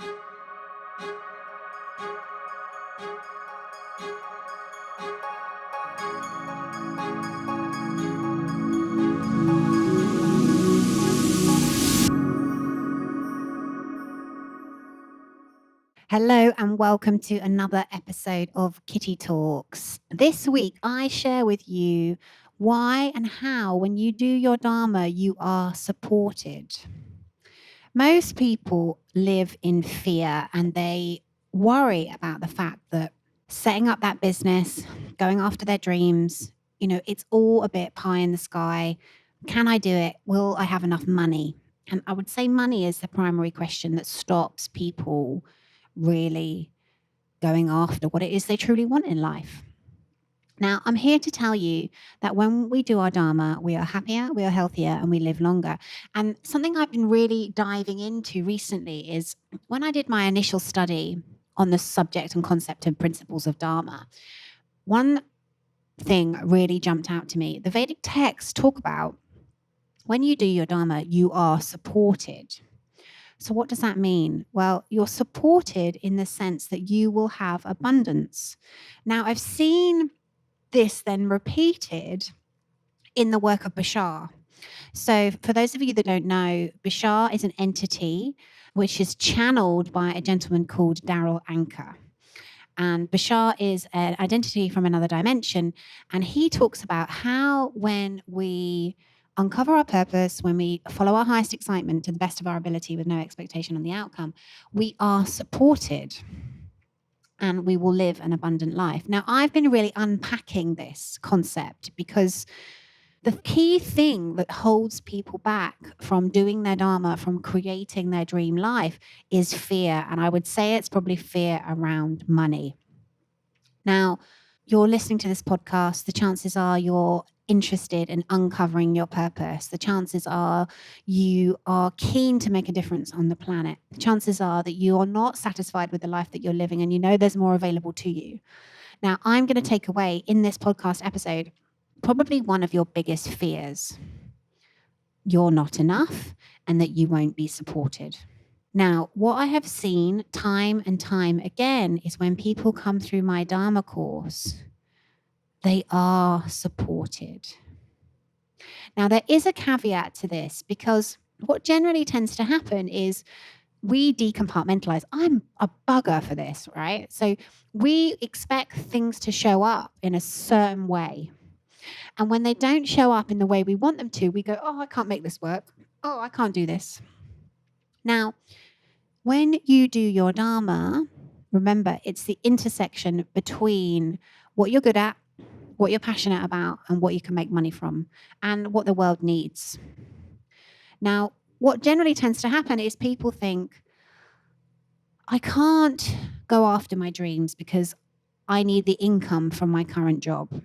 Hello and welcome to another episode of Kitty Talks. This week, I share with you why and how, when you do your Dharma, you are supported. Most people live in fear and they worry about the fact that setting up that business, going after their dreams, it's all a bit pie in the sky. Can I do it? Will I have enough money? And I would say money is the primary question that stops people really going after what it is they truly want in life. Now, I'm here to tell you that when we do our Dharma, we are happier, we are healthier, and we live longer. And something I've been really diving into recently is when I did my initial study on the subject and concept and principles of Dharma, one thing really jumped out to me. The Vedic texts talk about when you do your Dharma, you are supported. So what does that mean? Well, you're supported in the sense that you will have abundance. Now, I've seen this then repeated in the work of Bashar. So for those of you that don't know, Bashar is an entity which is channeled by a gentleman called Daryl Anker. And Bashar is an identity from another dimension. And he talks about how when we uncover our purpose, when we follow our highest excitement to the best of our ability with no expectation on the outcome, we are supported and we will live an abundant life. Now, I've been really unpacking this concept because the key thing that holds people back from doing their Dharma, from creating their dream life, is fear. And I would say it's probably fear around money. Now, you're listening to this podcast, the chances are you're interested in uncovering your purpose. The chances are you are keen to make a difference on the planet. The chances are that you are not satisfied with the life that you're living and you know there's more available to you. Now, I'm going to take away in this podcast episode probably one of your biggest fears. You're not enough and that you won't be supported. Now, what I have seen time and time again is when people come through my Dharma course, they are supported. Now, there is a caveat to this because what generally tends to happen is we decompartmentalize. I'm a bugger for this, right? So we expect things to show up in a certain way. And when they don't show up in the way we want them to, we go, oh, I can't make this work. Oh, I can't do this. Now, when you do your Dharma, remember, it's the intersection between what you're good at, what you're passionate about, and what you can make money from, and what the world needs. Now, what generally tends to happen is people think, I can't go after my dreams because I need the income from my current job.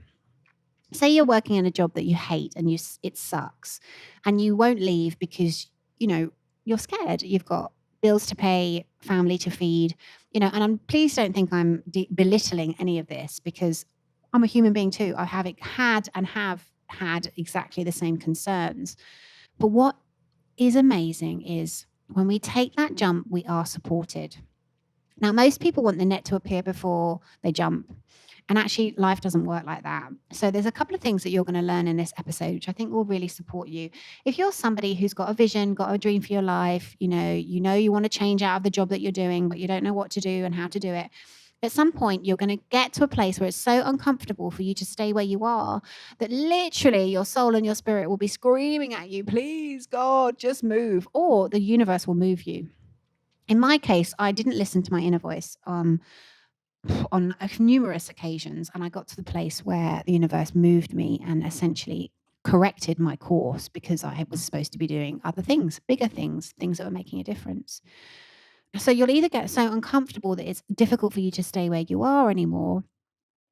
Say you're working in a job that you hate and it sucks, and you won't leave because, you're scared. You've got bills to pay, family to feed, and please don't think I'm belittling any of this because I'm a human being too. I have had exactly the same concerns. But what is amazing is when we take that jump, we are supported. Now, most people want the net to appear before they jump. And actually, life doesn't work like that. So there's a couple of things that you're going to learn in this episode, which I think will really support you. If you're somebody who's got a vision, got a dream for your life, you want to change out of the job that you're doing, but you don't know what to do and how to do it. At some point, you're going to get to a place where it's so uncomfortable for you to stay where you are that literally your soul and your spirit will be screaming at you, please, God, just move, or the universe will move you. In my case, I didn't listen to my inner voice on numerous occasions, and I got to the place where the universe moved me and essentially corrected my course because I was supposed to be doing other things, bigger things that were making a difference. So you'll either get so uncomfortable that it's difficult for you to stay where you are anymore,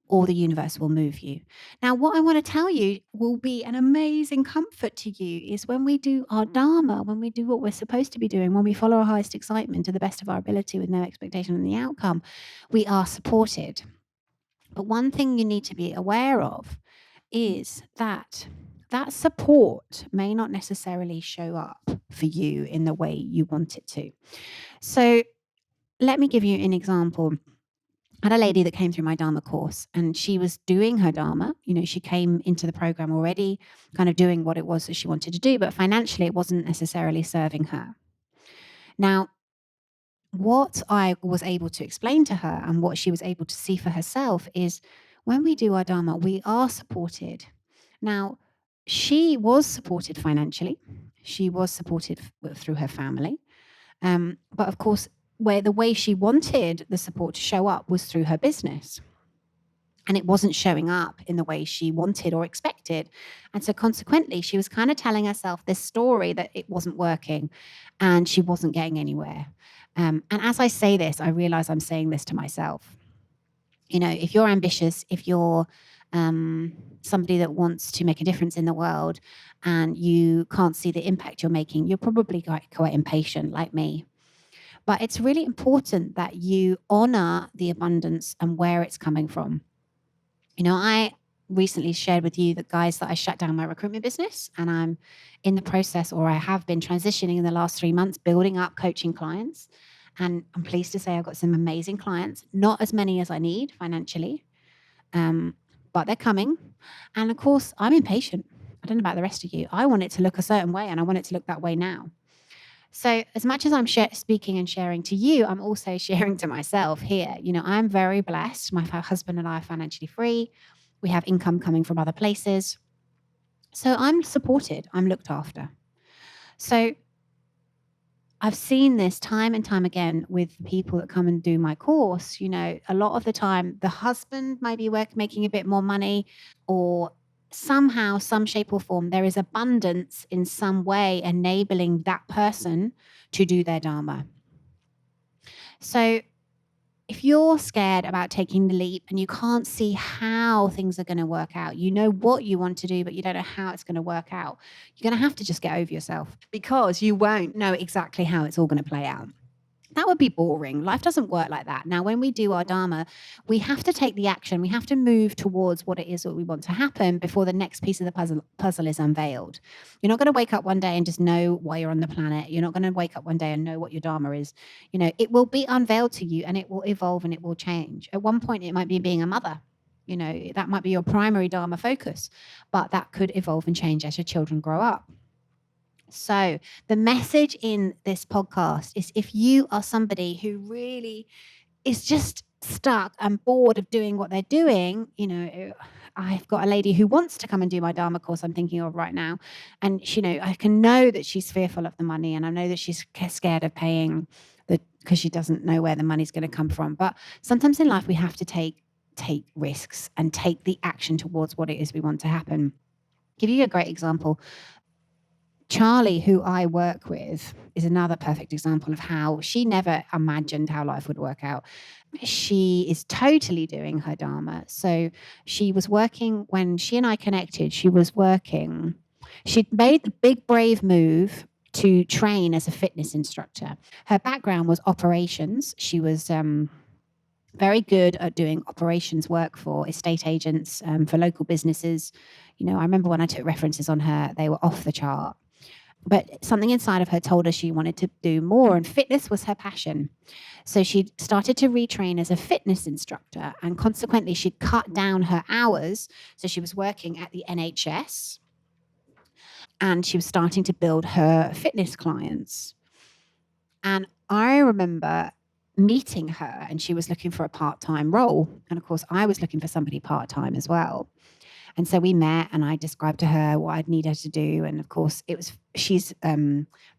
or the universe will move you. Now, what I want to tell you will be an amazing comfort to you is when we do our Dharma, when we do what we're supposed to be doing, when we follow our highest excitement to the best of our ability with no expectation on the outcome, we are supported. But one thing you need to be aware of is that support may not necessarily show up for you in the way you want it to. So let me give you an example. I had a lady that came through my Dharma course, and she was doing her Dharma. She came into the program already kind of doing what it was that she wanted to do, but financially it wasn't necessarily serving her. Now, what I was able to explain to her and what she was able to see for herself is when we do our Dharma, we are supported. Now, she was supported financially. She was supported through her family. But of course, where the way she wanted the support to show up was through her business. And it wasn't showing up in the way she wanted or expected. And so consequently, she was kind of telling herself this story that it wasn't working and she wasn't getting anywhere. And as I say this, I realize I'm saying this to myself. If you're ambitious, if you're somebody that wants to make a difference in the world and you can't see the impact you're making, you're probably quite impatient like me. But it's really important that you honor the abundance and where it's coming from. I recently shared with you that I shut down my recruitment business, and I'm in the process, or I have been transitioning in the last 3 months, building up coaching clients. And I'm pleased to say I've got some amazing clients, not as many as I need financially, but they're coming. And of course, I'm impatient. I don't know about the rest of you. I want it to look a certain way, and I want it to look that way now. So as much as I'm speaking and sharing to you, I'm also sharing to myself here. I'm very blessed. My husband and I are financially free. We have income coming from other places. So I'm supported. I'm looked after. So I've seen this time and time again with people that come and do my course. A lot of the time, the husband might be making a bit more money, or somehow, some shape or form, there is abundance in some way enabling that person to do their Dharma. So if you're scared about taking the leap and you can't see how things are going to work out, you know what you want to do, but you don't know how it's going to work out, you're going to have to just get over yourself, because you won't know exactly how it's all going to play out. That would be boring. Life doesn't work like that. Now, when we do our Dharma, we have to take the action. We have to move towards what it is that we want to happen before the next piece of the puzzle is unveiled. You're not going to wake up one day and just know why you're on the planet. You're not going to wake up one day and know what your Dharma is. It will be unveiled to you, and it will evolve and it will change. At one point, it might be being a mother. That might be your primary Dharma focus, but that could evolve and change as your children grow up. So the message in this podcast is, if you are somebody who really is just stuck and bored of doing what they're doing, I've got a lady who wants to come and do my Dharma course I'm thinking of right now. And I can know that she's fearful of the money, and I know that she's scared of paying because she doesn't know where the money's going to come from. But sometimes in life we have to take risks and take the action towards what it is we want to happen. Give you a great example. Charlie, who I work with, is another perfect example of how she never imagined how life would work out. She is totally doing her Dharma. So she was working, when she and I connected, she'd made the big, brave move to train as a fitness instructor. Her background was operations. She was very good at doing operations work for estate agents, for local businesses. I remember when I took references on her, they were off the chart. But something inside of her told her she wanted to do more, and fitness was her passion. So she started to retrain as a fitness instructor, and consequently she'd cut down her hours. So she was working at the NHS, and she was starting to build her fitness clients. And I remember meeting her, and she was looking for a part-time role. And of course, I was looking for somebody part-time as well. And so we met, and I described to her what I'd need her to do. And of course, she's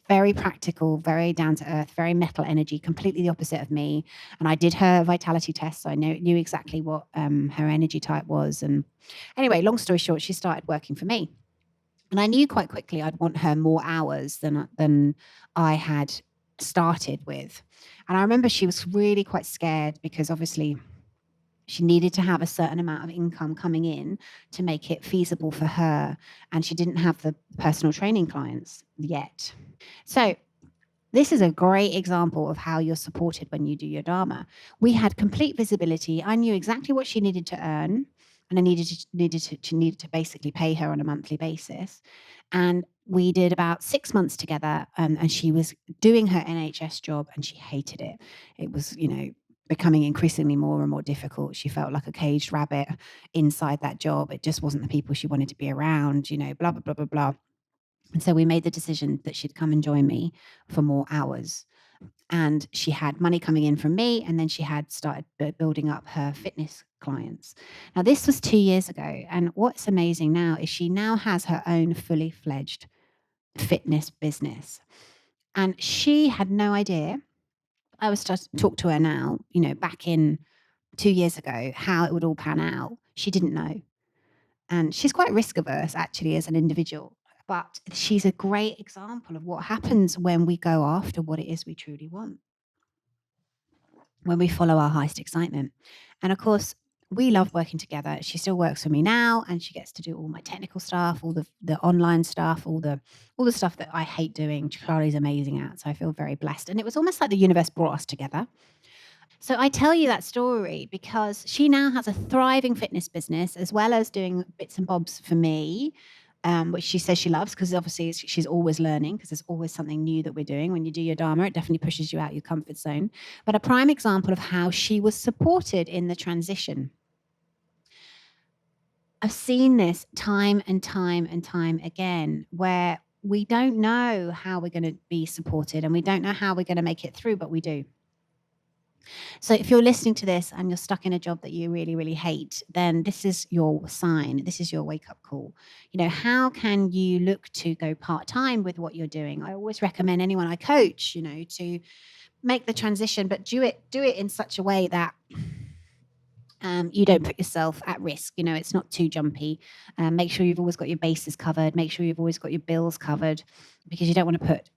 very practical, very down to earth, very metal energy, completely the opposite of me. And I did her vitality test, so I knew exactly what her energy type was. And anyway, long story short, she started working for me. And I knew quite quickly I'd want her more hours than I had started with. And I remember she was really quite scared, because obviously she needed to have a certain amount of income coming in to make it feasible for her. And she didn't have the personal training clients yet. So this is a great example of how you're supported when you do your Dharma. We had complete visibility. I knew exactly what she needed to earn, and I needed to basically pay her on a monthly basis. And We did about 6 months together, and she was doing her NHS job and she hated it. It was, becoming increasingly more and more difficult. She felt like a caged rabbit inside that job. It just wasn't the people she wanted to be around, blah, blah, blah, blah, blah. And so we made the decision that she'd come and join me for more hours. And she had money coming in from me, and then she had started building up her fitness clients. Now, this was 2 years ago, and what's amazing now is she now has her own fully fledged fitness business. And she had no idea. I was starting to talk to her now, back in 2 years ago, how it would all pan out. She didn't know. And she's quite risk averse actually as an individual. But she's a great example of what happens when we go after what it is we truly want, when we follow our highest excitement. And of course, we love working together. She still works for me now, and she gets to do all my technical stuff, all the online stuff, all the stuff that I hate doing. Charlie's amazing at, so I feel very blessed. And it was almost like the universe brought us together. So I tell you that story because she now has a thriving fitness business, as well as doing bits and bobs for me, which she says she loves, because obviously she's always learning, because there's always something new that we're doing. When you do your Dharma, it definitely pushes you out your comfort zone. But a prime example of how she was supported in the transition. I've seen this time and time and time again, where we don't know how we're going to be supported and we don't know how we're going to make it through, but we do. So if you're listening to this and you're stuck in a job that you really, really hate, then this is your sign. This is your wake-up call. How can you look to go part-time with what you're doing? I always recommend anyone I coach, to make the transition, but do it in such a way that you don't put yourself at risk. It's not too jumpy. Make sure you've always got your bases covered. Make sure you've always got your bills covered, because you don't want to put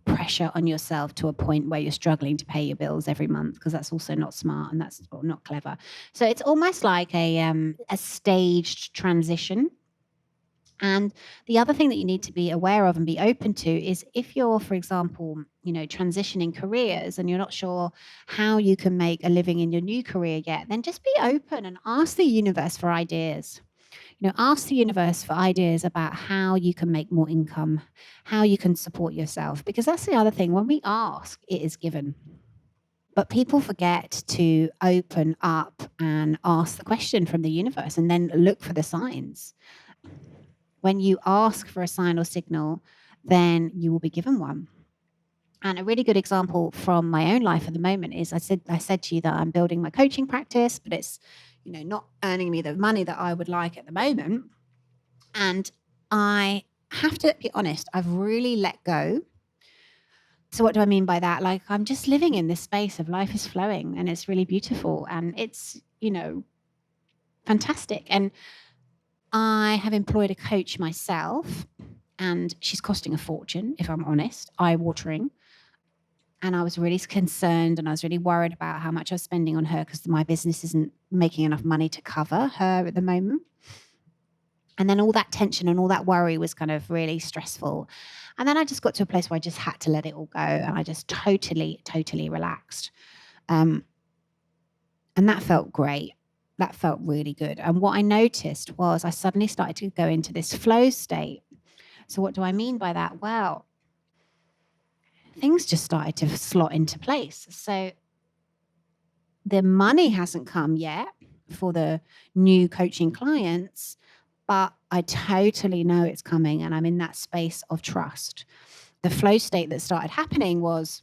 pressure on yourself to a point where you're struggling to pay your bills every month, because that's also not smart and that's not clever. So it's almost like a staged transition. And the other thing that you need to be aware of and be open to is, if you're, for example, transitioning careers and you're not sure how you can make a living in your new career yet, then just be open and ask the universe for ideas. Ask the universe for ideas about how you can make more income, how you can support yourself, because that's the other thing. When we ask, it is given. But people forget to open up and ask the question from the universe and then look for the signs. When you ask for a sign or signal, then you will be given one. And a really good example from my own life at the moment is, I said to you that I'm building my coaching practice, but it's not earning me the money that I would like at the moment. And I have to be honest, I've really let go. So what do I mean by that? Like, I'm just living in this space of life is flowing and it's really beautiful and it's, fantastic. And I have employed a coach myself, and she's costing a fortune, if I'm honest, eye-watering. And I was really concerned and I was really worried about how much I was spending on her, because my business isn't making enough money to cover her at the moment. And then all that tension and all that worry was kind of really stressful. And then I just got to a place where I just had to let it all go. And I just totally, totally relaxed. And that felt great. That felt really good. And what I noticed was I suddenly started to go into this flow state. So what do I mean by that? Well, things just started to slot into place. So the money hasn't come yet for the new coaching clients, but I totally know it's coming, and I'm in that space of trust. The flow state that started happening was,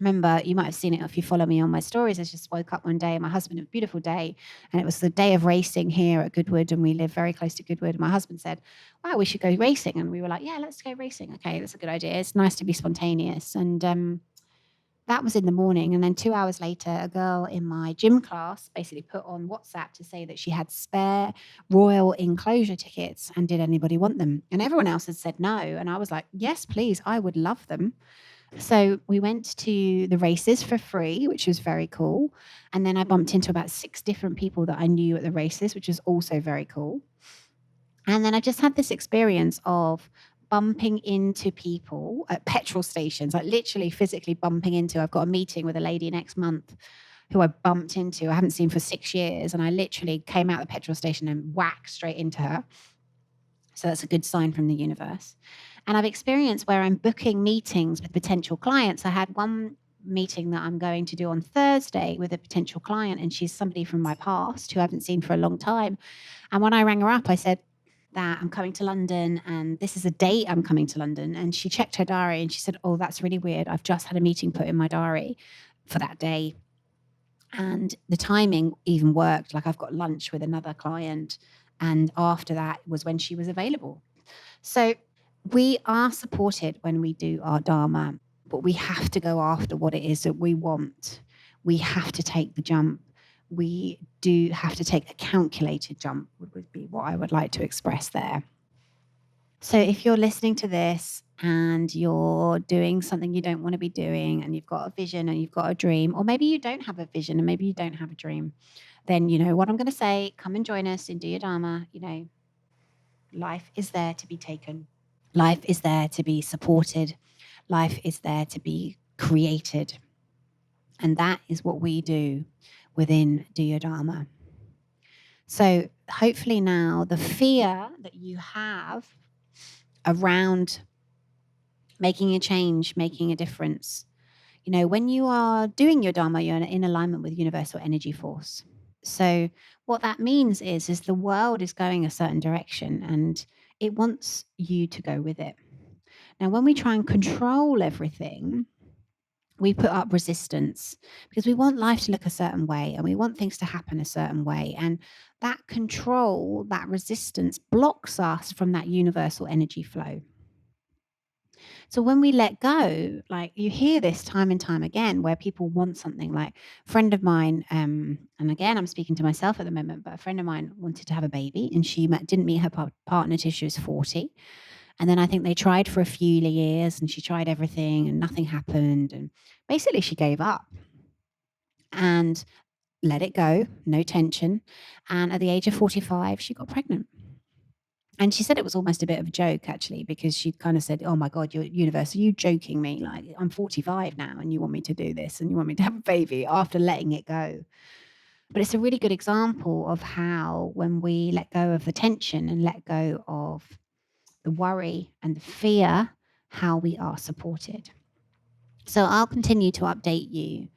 remember, you might have seen it if you follow me on my stories. I just woke up one day, and my husband, a beautiful day, and it was the day of racing here at Goodwood, and we live very close to Goodwood. And my husband said, wow, we should go racing. And we were like, yeah, let's go racing. Okay, that's a good idea. It's nice to be spontaneous. And that was in the morning. And then 2 hours later, a girl in my gym class basically put on WhatsApp to say that she had spare Royal Enclosure tickets and did anybody want them? And everyone else had said no. And I was like, yes, please, I would love them. So we went to the races for free, which was very cool. And then I bumped into about 6 different people that I knew at the races, which was also very cool. And then I just had this experience of bumping into people at petrol stations, like literally physically bumping into. I've got a meeting with a lady next month who I bumped into, I haven't seen for 6 years. And I literally came out of the petrol station and whacked straight into her. So that's a good sign from the universe. And I've experienced where I'm booking meetings with potential clients. I had one meeting that I'm going to do on Thursday with a potential client, and she's somebody from my past who I haven't seen for a long time. And when I rang her up, I said that I'm coming to London and this is a date I'm coming to London. And she checked her diary and she said, "Oh, that's really weird. I've just had a meeting put in my diary for that day. And the timing even worked. Like I've got lunch with another client. And after that was when she was available." So we are supported when we do our Dharma, but we have to go after what it is that we want. We have to take the jump. We do have to take a calculated jump, would be what I would like to express there. So if you're listening to this and you're doing something you don't want to be doing, and you've got a vision and you've got a dream, or maybe you don't have a vision and maybe you don't have a dream, then you know what I'm going to say. Come and join us in Do Your Dharma. You know, life is there to be taken. Life is there to be supported. Life is there to be created. And that is what we do within Do Your Dharma. So hopefully now the fear that you have around making a change, making a difference, you know, when you are doing your Dharma, you're in alignment with universal energy force. So what that means is the world is going a certain direction and it wants you to go with it. Now, when we try and control everything, we put up resistance because we want life to look a certain way and we want things to happen a certain way. And that control, that resistance blocks us from that universal energy flow. So when we let go, like you hear this time and time again, where people want something. Like a friend of mine, and again, I'm speaking to myself at the moment, but a friend of mine wanted to have a baby and she didn't meet her partner till she was 40. And then I think they tried for a few years and she tried everything and nothing happened. And basically she gave up and let it go, no tension. And at the age of 45, she got pregnant. And she said it was almost a bit of a joke, actually, because she kind of said, "Oh my God, you're universe, are you joking me? Like, I'm 45 now and you want me to do this and you want me to have a baby after letting it go." But it's a really good example of how when we let go of the tension and let go of the worry and the fear, how we are supported. So I'll continue to update you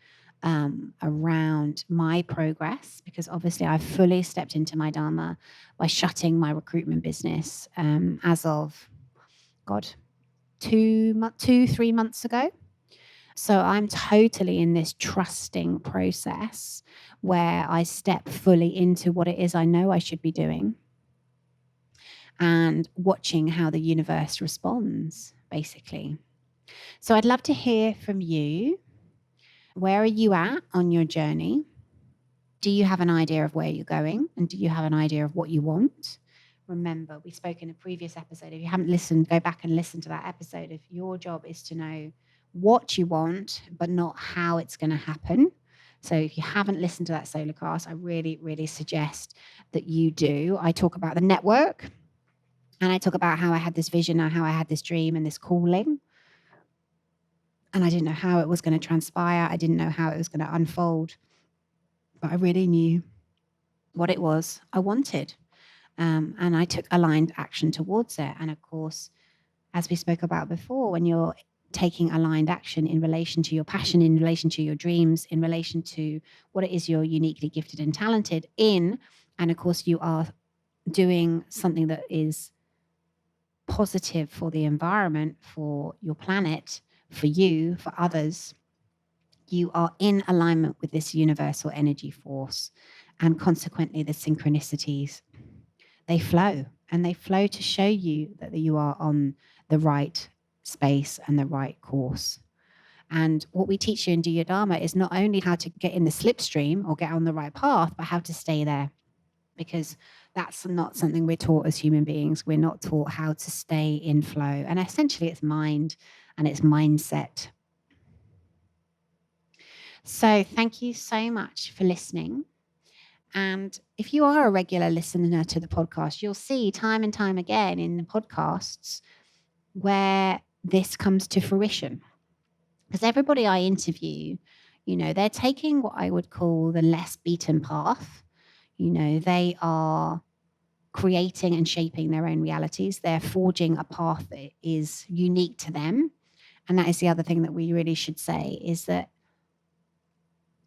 around my progress, because obviously I've fully stepped into my Dharma by shutting my recruitment business as of, God, 3 months ago. So I'm totally in this trusting process where I step fully into what it is I know I should be doing and watching how the universe responds, basically. So I'd love to hear from you. Where are you at on your journey? Do you have an idea of where you're going? And do you have an idea of what you want? Remember, we spoke in a previous episode. If you haven't listened, go back and listen to that episode. If your job is to know what you want, but not how it's going to happen. So if you haven't listened to that solo cast, I really, really suggest that you do. I talk about the network and I talk about how I had this vision and how I had this dream and this calling. And I didn't know how it was going to transpire. I didn't know how it was going to unfold. But I really knew what it was I wanted. And I took aligned action towards it. And of course, as we spoke about before, when you're taking aligned action in relation to your passion, in relation to your dreams, in relation to what it is you're uniquely gifted and talented in, and of course, you are doing something that is positive for the environment, for your planet, for you, for others, you are in alignment with this universal energy force. And consequently, the synchronicities, they flow, and they flow to show you that you are on the right space and the right course. And what we teach you in Do Your Dharma is not only how to get in the slipstream or get on the right path, but how to stay there. Because that's not something we're taught as human beings. We're not taught how to stay in flow. And essentially, it's mind and it's mindset. So thank you so much for listening. And if you are a regular listener to the podcast, you'll see time and time again in the podcasts where this comes to fruition. Because everybody I interview, you know, they're taking what I would call the less beaten path. You know, they are creating and shaping their own realities. They're forging a path that is unique to them. And that is the other thing that we really should say, is that,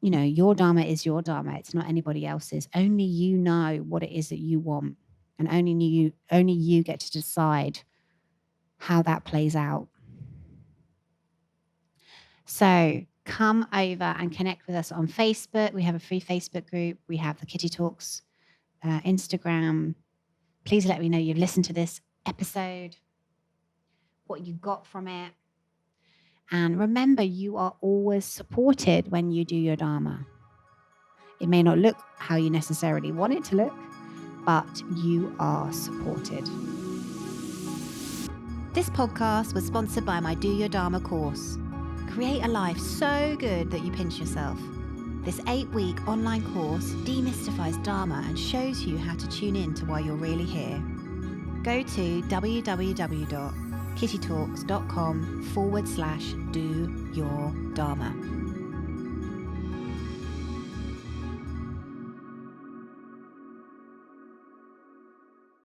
you know, your Dharma is your Dharma. It's not anybody else's. Only you know what it is that you want. And only you get to decide how that plays out. So come over and connect with us on Facebook. We have a free Facebook group. We have the Kitty Talks Instagram. Please let me know you've listened to this episode, what you got from it. And remember, you are always supported when you do your Dharma. It may not look how you necessarily want it to look, but you are supported. This podcast was sponsored by my Do Your Dharma course. Create a life so good that you pinch yourself. This 8-week online course demystifies Dharma and shows you how to tune in to why you're really here. Go to www.kittytalks.com/do your Dharma.